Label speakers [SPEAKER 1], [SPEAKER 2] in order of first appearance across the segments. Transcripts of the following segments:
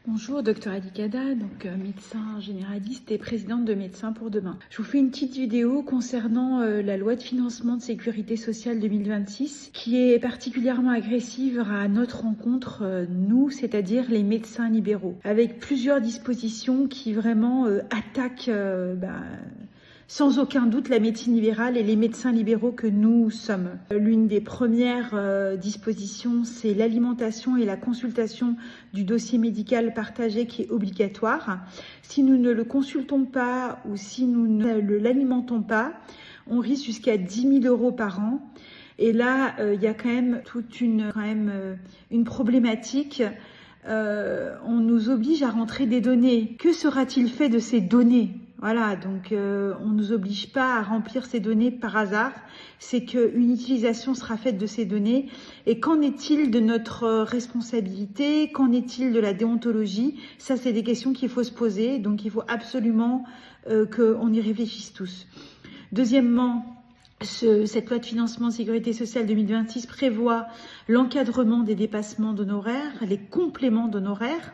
[SPEAKER 1] Bonjour, Dr Alikada, médecin généraliste et présidente de Médecins pour demain. Je vous fais une petite vidéo concernant la loi de financement de sécurité sociale 2026 qui est particulièrement agressive à notre rencontre, nous, c'est-à-dire les médecins libéraux, avec plusieurs dispositions qui vraiment attaquent sans aucun doute la médecine libérale et les médecins libéraux que nous sommes. L'une des premières dispositions, c'est l'alimentation et la consultation du dossier médical partagé qui est obligatoire. Si nous ne le consultons pas ou si nous ne l'alimentons pas, on risque jusqu'à 10 000 € par an. Et là, il y a quand même toute une problématique. On nous oblige à rentrer des données. Que sera-t-il fait de ces données ? Voilà, donc on ne nous oblige pas à remplir ces données par hasard, c'est qu'une utilisation sera faite de ces données. Et qu'en est-il de notre responsabilité? Qu'en est-il de la déontologie? Ça, c'est des questions qu'il faut se poser, donc il faut absolument qu'on y réfléchisse tous. Deuxièmement, cette loi de financement de sécurité sociale 2026 prévoit l'encadrement des dépassements d'honoraires, les compléments d'honoraires.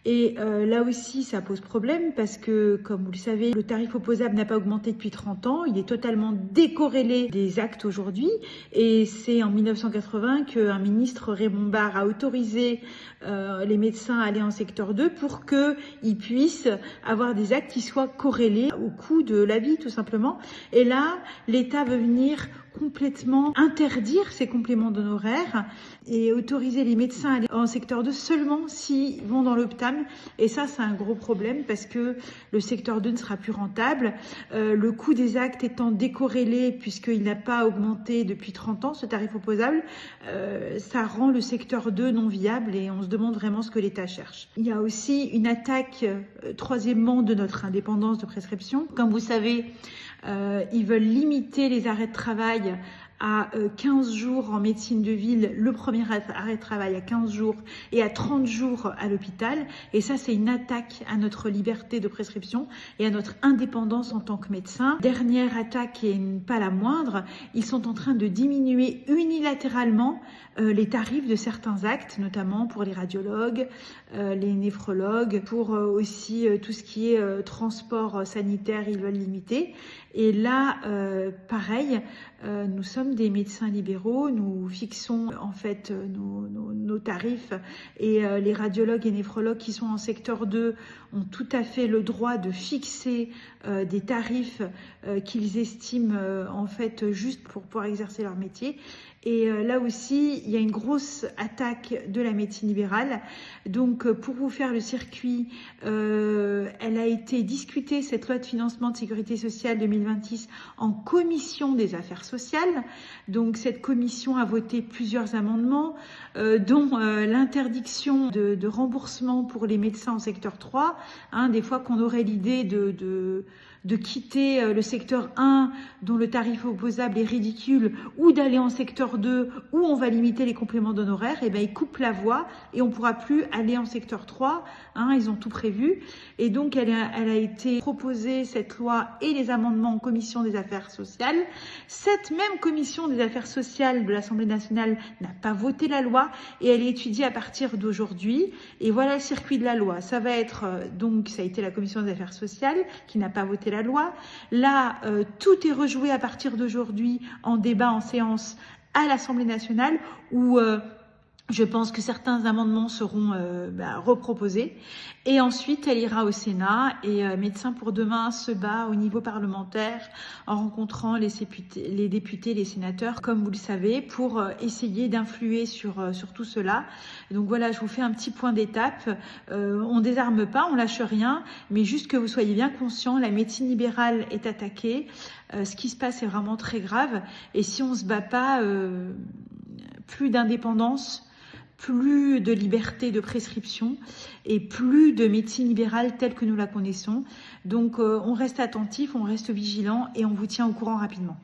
[SPEAKER 1] Et là aussi, ça pose problème parce que, comme vous le savez, le tarif opposable n'a pas augmenté depuis 30 ans. Il est totalement décorrélé des actes aujourd'hui. Et c'est en 1980 qu'un ministre, Raymond Barre, a autorisé les médecins à aller en secteur 2 pour qu'ils puissent avoir des actes qui soient corrélés au coût de la vie, tout simplement. Et là, l'État veut venir complètement interdire ces compléments d'honoraires et autoriser les médecins à aller en secteur 2 seulement s'ils vont dans l'optam. Et ça, c'est un gros problème parce que le secteur 2 ne sera plus rentable. Le coût des actes étant décorrélé puisqu'il n'a pas augmenté depuis 30 ans, ce tarif opposable, ça rend le secteur 2 non viable et on se demande vraiment ce que l'État cherche. Il y a aussi une attaque, troisièmement, de notre indépendance de prescription. Comme vous savez, ils veulent limiter les arrêts de travail à 15 jours en médecine de ville, le premier arrêt de travail à 15 jours et à 30 jours à l'hôpital. Et ça, c'est une attaque à notre liberté de prescription et à notre indépendance en tant que médecin. Dernière attaque et pas la moindre, ils sont en train de diminuer unilatéralement les tarifs de certains actes, notamment pour les radiologues, les néphrologues, pour aussi tout ce qui est transport sanitaire, ils veulent limiter. Et là, pareil, nous sommes des médecins libéraux, nous fixons en fait nos tarifs et les radiologues et néphrologues qui sont en secteur 2 ont tout à fait le droit de fixer des tarifs qu'ils estiment en fait juste pour pouvoir exercer leur métier. Et là aussi, il y a une grosse attaque de la médecine libérale. Donc, pour vous faire le circuit, elle a été discutée, cette loi de financement de sécurité sociale 2026, en commission des affaires sociales. Donc, cette commission a voté plusieurs amendements, dont l'interdiction de remboursement pour les médecins en secteur 3. Des fois qu'on aurait l'idée de quitter le secteur 1 dont le tarif opposable est ridicule ou d'aller en secteur 2 où on va limiter les compléments d'honoraires, et ben ils coupent la voie et on pourra plus aller en secteur 3, ils ont tout prévu. Et donc elle a été proposée, cette loi et les amendements en commission des affaires sociales. Cette même commission des affaires sociales de l'Assemblée nationale n'a pas voté la loi et elle est étudiée à partir d'aujourd'hui. Et voilà le circuit de la loi. Ça va être, donc ça a été la commission des affaires sociales qui n'a pas voté la loi. Là, tout est rejoué à partir d'aujourd'hui en débat, en séance à l'Assemblée nationale où je pense que certains amendements seront reproposés. Et ensuite, elle ira au Sénat et Médecins pour demain se bat au niveau parlementaire en rencontrant les députés, les sénateurs, comme vous le savez, pour essayer d'influer sur tout cela. Donc voilà, je vous fais un petit point d'étape. On ne désarme pas, on lâche rien, mais juste que vous soyez bien conscients, la médecine libérale est attaquée. Ce qui se passe est vraiment très grave. Et si on ne se bat pas, plus d'indépendance, plus de liberté de prescription et plus de médecine libérale telle que nous la connaissons. Donc on reste attentif, on reste vigilant et on vous tient au courant rapidement.